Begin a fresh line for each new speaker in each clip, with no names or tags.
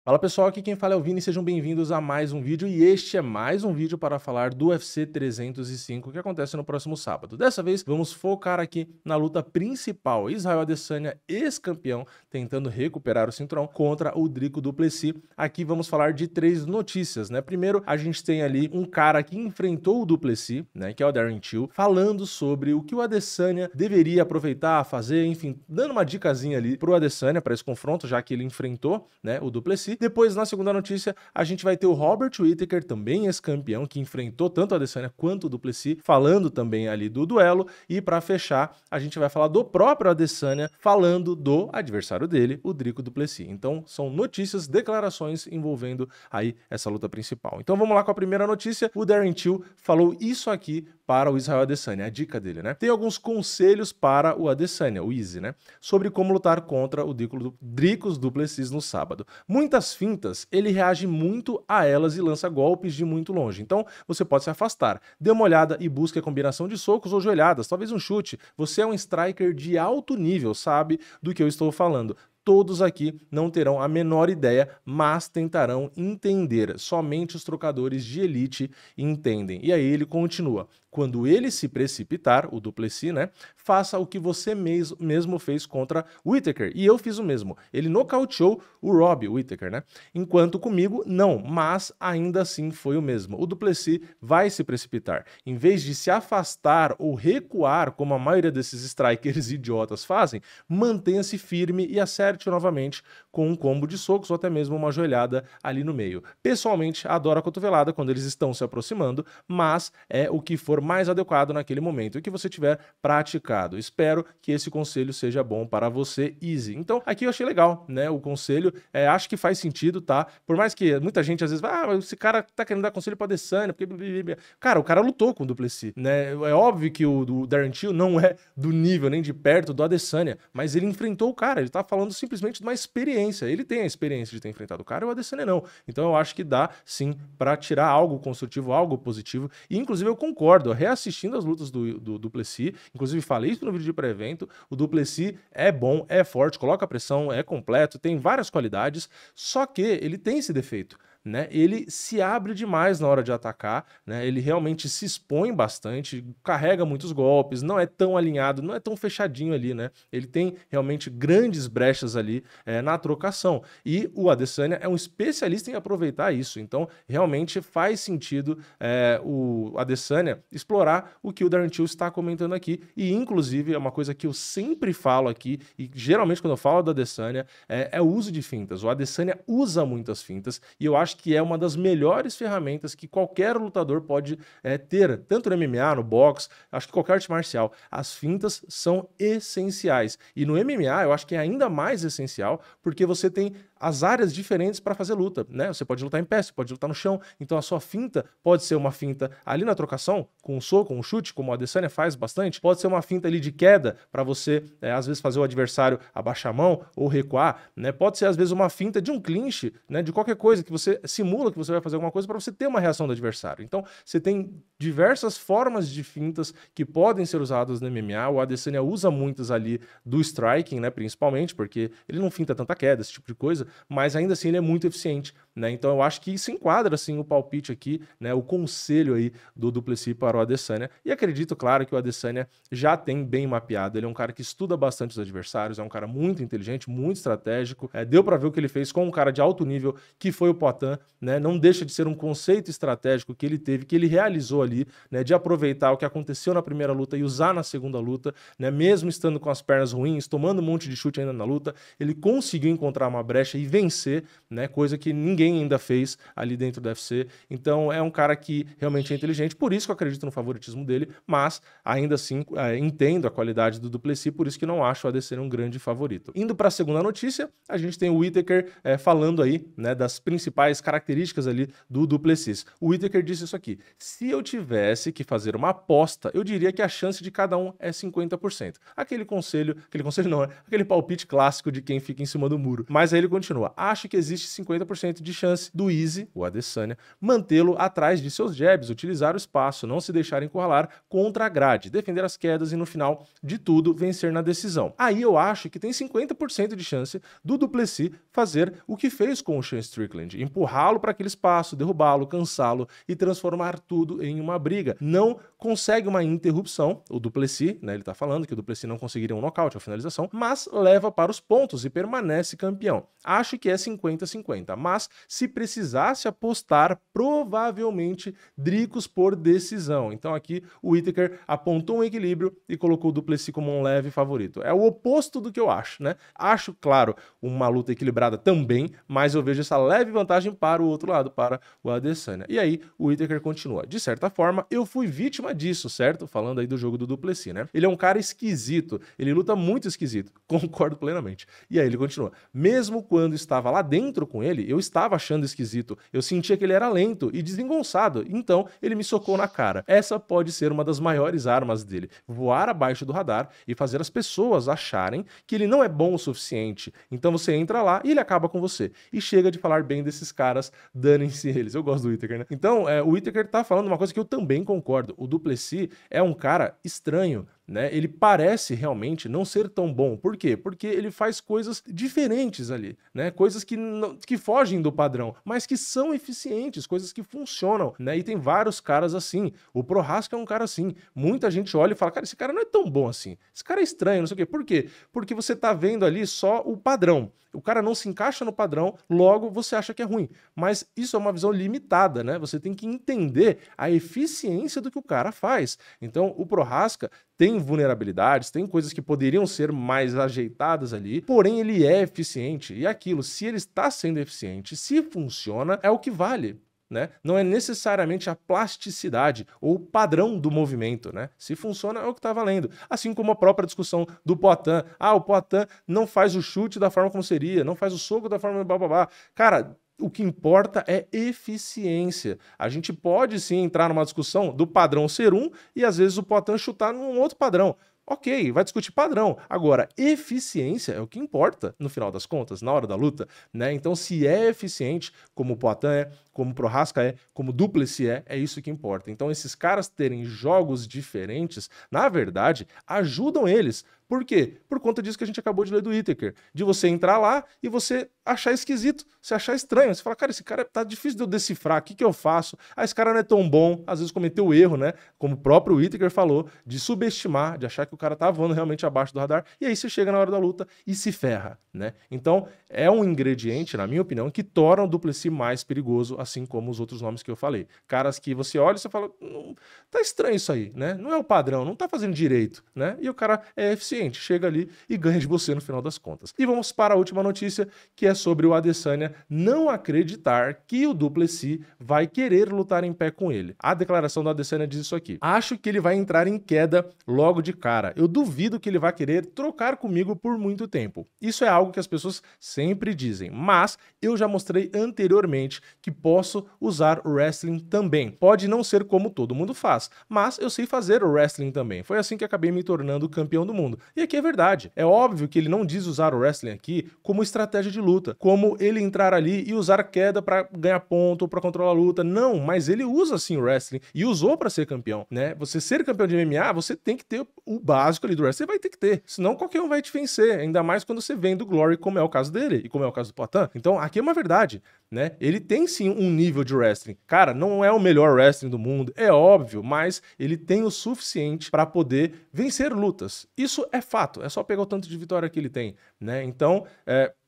Fala pessoal, aqui quem fala é o Vini, sejam bem-vindos a mais um vídeo e este é mais um vídeo para falar do UFC 305 que acontece no próximo sábado. Dessa vez vamos focar aqui na luta principal, Israel Adesanya, ex-campeão, tentando recuperar o cinturão contra o Dricus du Plessis. Aqui vamos falar de três notícias, né? Primeiro, a gente tem ali um cara que enfrentou o du Plessis, né, que é o Darren Till, falando sobre o que o Adesanya deveria aproveitar, fazer, enfim, dando uma dicasinha ali pro Adesanya para esse confronto, já que ele enfrentou, né, o du Plessis. Depois, na segunda notícia, a gente vai ter o Robert Whittaker, também ex-campeão, que enfrentou tanto a Adesanya quanto o du Plessis, falando também ali do duelo. E para fechar, a gente vai falar do próprio Adesanya, falando do adversário dele, o Dricus du Plessis. Então, são notícias, declarações envolvendo aí essa luta principal. Então, vamos lá com a primeira notícia. O Darren Till falou isso aqui para o Israel Adesanya, a dica dele, né? Tem alguns conselhos para o Adesanya, o Izzy, né? Sobre como lutar contra o Dricus du Plessis no sábado. Muitas fintas, ele reage muito a elas e lança golpes de muito longe. Então, você pode se afastar. Dê uma olhada e busque a combinação de socos ou joelhadas, talvez um chute. Você é um striker de alto nível, sabe do que eu estou falando. Todos aqui não terão a menor ideia, mas tentarão entender. Somente os trocadores de elite entendem. E aí ele continua. Quando ele se precipitar, o du Plessis, né? Faça o que você mesmo fez contra o Whittaker. E eu fiz o mesmo. Ele nocauteou o Rob Whittaker, né? Enquanto comigo, não. Mas ainda assim foi o mesmo. O du Plessis vai se precipitar. Em vez de se afastar ou recuar, como a maioria desses strikers idiotas fazem, mantenha-se firme e acerte novamente com um combo de socos ou até mesmo uma joelhada ali no meio. Pessoalmente, adoro a cotovelada quando eles estão se aproximando, mas é o que for mais adequado naquele momento e que você tiver praticado. Espero que esse conselho seja bom para você, Izzy. Então, aqui eu achei legal, né? O conselho, acho que faz sentido, tá? Por mais que muita gente às vezes vai, mas esse cara tá querendo dar conselho pra Adesanya, porque... Cara, o cara lutou com o du Plessis, né? É óbvio que o Darren Till não é do nível nem de perto do Adesanya, mas ele enfrentou o cara, ele tá falando simplesmente de uma experiência. Ele tem a experiência de ter enfrentado o cara e o Adesanya não. Então eu acho que dá, sim, pra tirar algo construtivo, algo positivo. E, inclusive, eu concordo. Reassistindo as lutas do du Plessis, inclusive falei isso no vídeo de pré-evento, o du Plessis é bom, é forte, coloca pressão, é completo, tem várias qualidades, só que ele tem esse defeito, né? Ele se abre demais na hora de atacar, né? Ele realmente se expõe bastante, carrega muitos golpes, não é tão alinhado, não é tão fechadinho ali, né? Ele tem realmente grandes brechas ali na trocação. E o Adesanya é um especialista em aproveitar isso. Então, realmente faz sentido o Adesanya explorar o que o Darren Till está comentando aqui. E, inclusive, é uma coisa que eu sempre falo aqui, e geralmente quando eu falo do Adesanya, é o uso de fintas. O Adesanya usa muitas fintas, e eu acho que é uma das melhores ferramentas que qualquer lutador pode ter, tanto no MMA, no boxe, acho que qualquer arte marcial. As fintas são essenciais. E no MMA eu acho que é ainda mais essencial, porque você tem as áreas diferentes para fazer luta, né? Você pode lutar em pé, você pode lutar no chão, então a sua finta pode ser uma finta ali na trocação, com um soco, um chute, como o Adesanya faz bastante, pode ser uma finta ali de queda, para você, às vezes, fazer o adversário abaixar a mão ou recuar, né? Pode ser, às vezes, uma finta de um clinch, né? De qualquer coisa, que você simula que você vai fazer alguma coisa para você ter uma reação do adversário. Então, você tem diversas formas de fintas que podem ser usadas no MMA, o Adesanya usa muitas ali do striking, né? Principalmente, porque ele não finta tanta queda, esse tipo de coisa, mas ainda assim ele é muito eficiente, né? Então eu acho que se enquadra assim o palpite aqui, né? O conselho aí do du Plessis para o Adesanya. E acredito, claro, que o Adesanya já tem bem mapeado. Ele é um cara que estuda bastante os adversários, é um cara muito inteligente, muito estratégico. Deu para ver o que ele fez com um cara de alto nível, que foi o Poatan, né? Não deixa de ser um conceito estratégico que ele teve, que ele realizou ali, né? De aproveitar o que aconteceu na primeira luta e usar na segunda luta, né? Mesmo estando com as pernas ruins, tomando um monte de chute ainda na luta, ele conseguiu encontrar uma brecha e vencer, né? Coisa que ninguém ainda fez ali dentro do UFC. Então é um cara que realmente é inteligente, por isso que eu acredito no favoritismo dele, mas ainda assim entendo a qualidade do du Plessis, por isso que não acho o Adesanya um grande favorito. Indo para a segunda notícia, a gente tem o Whittaker falando aí, né, das principais características ali do du Plessis. O Whittaker disse isso aqui: se eu tivesse que fazer uma aposta, eu diria que a chance de cada um é 50%. Aquele conselho não, aquele palpite clássico de quem fica em cima do muro. Mas aí ele continua: acho que existe 50% de chance do Easy, o Adesanya, mantê-lo atrás de seus jabs, utilizar o espaço, não se deixar encurralar contra a grade, defender as quedas e no final de tudo vencer na decisão. Aí eu acho que tem 50% de chance do Du Plessis fazer o que fez com o Sean Strickland, empurrá-lo para aquele espaço, derrubá-lo, cansá-lo e transformar tudo em uma briga. Não consegue uma interrupção, o Du Plessis, né, ele tá falando que o Du Plessis não conseguiria um nocaute ou finalização, mas leva para os pontos e permanece campeão. Acho que é 50-50, mas se precisasse apostar, provavelmente Dricus por decisão. Então aqui o Whittaker apontou um equilíbrio e colocou o Du Plessis como um leve favorito. É o oposto do que eu acho, né? Acho, claro, uma luta equilibrada também, mas eu vejo essa leve vantagem para o outro lado, para o Adesanya. E aí o Whittaker continua. De certa forma, eu fui vítima disso, certo? Falando aí do jogo do Du Plessis, né? Ele é um cara esquisito, ele luta muito esquisito. Concordo plenamente. E aí ele continua. Mesmo quando estava lá dentro com ele, eu estava achando esquisito. Eu sentia que ele era lento e desengonçado, então ele me socou na cara. Essa pode ser uma das maiores armas dele. Voar abaixo do radar e fazer as pessoas acharem que ele não é bom o suficiente. Então você entra lá e ele acaba com você. E chega de falar bem desses caras, danem-se eles. Eu gosto do Whittaker, né? Então, o Whittaker tá falando uma coisa que eu também concordo. O Du Plessis é um cara estranho, né? Ele parece realmente não ser tão bom. Por quê? Porque ele faz coisas diferentes ali, né? Coisas que fogem do padrão, mas que são eficientes, coisas que funcionam, né? E tem vários caras assim. O Prochazka é um cara assim. Muita gente olha e fala, cara, esse cara não é tão bom assim. Esse cara é estranho, não sei o quê. Por quê? Porque você tá vendo ali só o padrão. O cara não se encaixa no padrão, logo você acha que é ruim. Mas isso é uma visão limitada, né? Você tem que entender a eficiência do que o cara faz. Então, o Prochazka tem vulnerabilidades, tem coisas que poderiam ser mais ajeitadas ali, porém ele é eficiente. E aquilo, se ele está sendo eficiente, se funciona, é o que vale. Né? Não é necessariamente a plasticidade ou o padrão do movimento, né? Se funciona, é o que está valendo. Assim como a própria discussão do Poatan. Ah, o Poatan não faz o chute da forma como seria, não faz o soco da forma blá. Cara, o que importa é eficiência. A gente pode sim entrar numa discussão do padrão ser um e às vezes o Poatan chutar num outro padrão. Ok, vai discutir padrão. Agora, eficiência é o que importa, no final das contas, na hora da luta, né? Então, se é eficiente, como o Poatan é, como o Prochazka é, como o Du Plessis é isso que importa. Então, esses caras terem jogos diferentes, na verdade, ajudam eles. Por quê? Por conta disso que a gente acabou de ler do Whittaker. De você entrar lá e você achar esquisito, você achar estranho. Você fala, cara, esse cara tá difícil de eu decifrar, o que eu faço? Ah, esse cara não é tão bom. Às vezes cometeu o erro, né? Como o próprio Whittaker falou, de subestimar, de achar que o cara tá voando realmente abaixo do radar. E aí você chega na hora da luta e se ferra, né? Então, é um ingrediente, na minha opinião, que torna o Du Plessis mais perigoso, assim como os outros nomes que eu falei. Caras que você olha e você fala, tá estranho isso aí, né? Não é o padrão, não tá fazendo direito, né? E o cara é eficiente. Chega ali e ganha de você no final das contas. E vamos para a última notícia, que é sobre o Adesanya não acreditar que o Du Plessis vai querer lutar em pé com ele. A declaração do Adesanya diz isso aqui. Acho que ele vai entrar em queda logo de cara. Eu duvido que ele vai querer trocar comigo por muito tempo. Isso é algo que as pessoas sempre dizem, mas eu já mostrei anteriormente que posso usar o wrestling também. Pode não ser como todo mundo faz, mas eu sei fazer o wrestling também. Foi assim que acabei me tornando campeão do mundo. E aqui é verdade. É óbvio que ele não diz usar o wrestling aqui como estratégia de luta, como ele entrar ali e usar queda para ganhar ponto ou para controlar a luta. Não, mas ele usa sim o wrestling e usou para ser campeão, né? Você ser campeão de MMA, você tem que ter o básico ali do wrestling, você vai ter que ter. Senão qualquer um vai te vencer, ainda mais quando você vem do Glory, como é o caso dele e como é o caso do Poatan. Então, aqui é uma verdade, né? Ele tem sim um nível de wrestling. Cara, não é o melhor wrestling do mundo, é óbvio, mas ele tem o suficiente para poder vencer lutas. Isso é fato, é só pegar o tanto de vitória que ele tem, né? Então,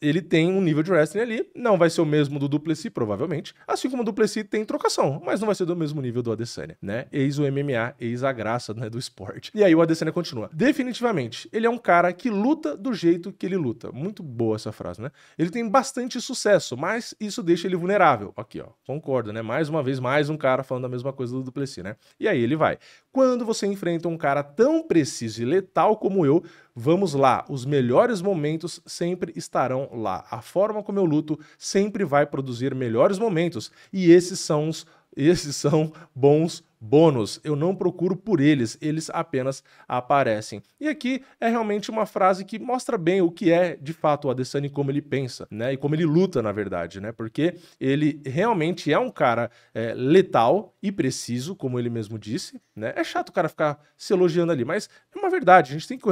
ele tem um nível de wrestling ali, não vai ser o mesmo do Du Plessis, provavelmente, assim como o Du Plessis tem trocação, mas não vai ser do mesmo nível do Adesanya, né? Eis o MMA, eis a graça, né, do esporte. E aí o Adesanya continua. Definitivamente, ele é um cara que luta do jeito que ele luta. Muito boa essa frase, né? Ele tem bastante sucesso, mas isso deixa ele vulnerável. Aqui, ó, concordo, né? Mais uma vez, mais um cara falando a mesma coisa do Du Plessis, né? E aí ele vai. Quando você enfrenta um cara tão preciso e letal como eu, vamos lá, os melhores momentos sempre estarão lá. A forma como eu luto sempre vai produzir melhores momentos. E esses são bons bônus, eu não procuro por eles, eles apenas aparecem. E aqui é realmente uma frase que mostra bem o que é, de fato, o Adesanya e como ele pensa, né? E como ele luta, na verdade, né? Porque ele realmente é um cara letal e preciso, como ele mesmo disse, né? É chato o cara ficar se elogiando ali, mas é uma verdade, a gente tem que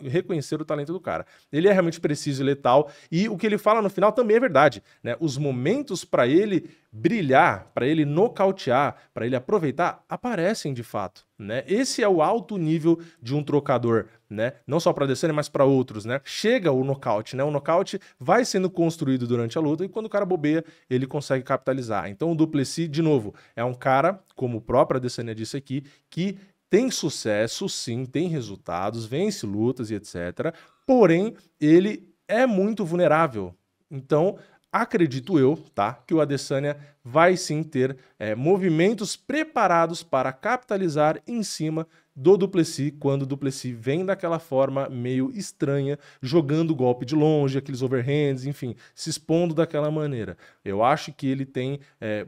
reconhecer o talento do cara. Ele é realmente preciso e letal, e o que ele fala no final também é verdade, né? Os momentos para ele brilhar, para ele nocautear, para ele aproveitar, aparecem de fato, né? Esse é o alto nível de um trocador, né? Não só para Adesanya, mas para outros, né? Chega o nocaute, né? O nocaute vai sendo construído durante a luta e quando o cara bobeia, ele consegue capitalizar. Então o Du Plessis, de novo, é um cara, como o próprio Adesanya disse aqui, que tem sucesso, sim, tem resultados, vence lutas e etc. Porém, ele é muito vulnerável. Então, acredito eu, tá, que o Adesanya vai sim ter movimentos preparados para capitalizar em cima do Du Plessis, quando o Du Plessis vem daquela forma meio estranha, jogando golpe de longe, aqueles overhands, enfim, se expondo daquela maneira. Eu acho que ele tem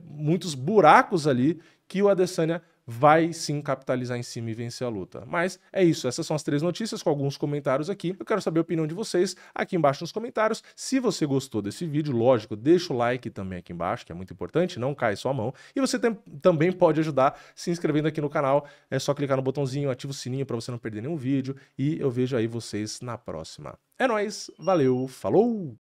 muitos buracos ali que o Adesanya vai sim capitalizar em cima e vencer a luta. Mas é isso, essas são as 3 notícias com alguns comentários aqui. Eu quero saber a opinião de vocês aqui embaixo nos comentários. Se você gostou desse vídeo, lógico, deixa o like também aqui embaixo, que é muito importante, não cai sua mão. E você também pode ajudar se inscrevendo aqui no canal. É só clicar no botãozinho, ativa o sininho para você não perder nenhum vídeo. E eu vejo aí vocês na próxima. É nóis, valeu, falou!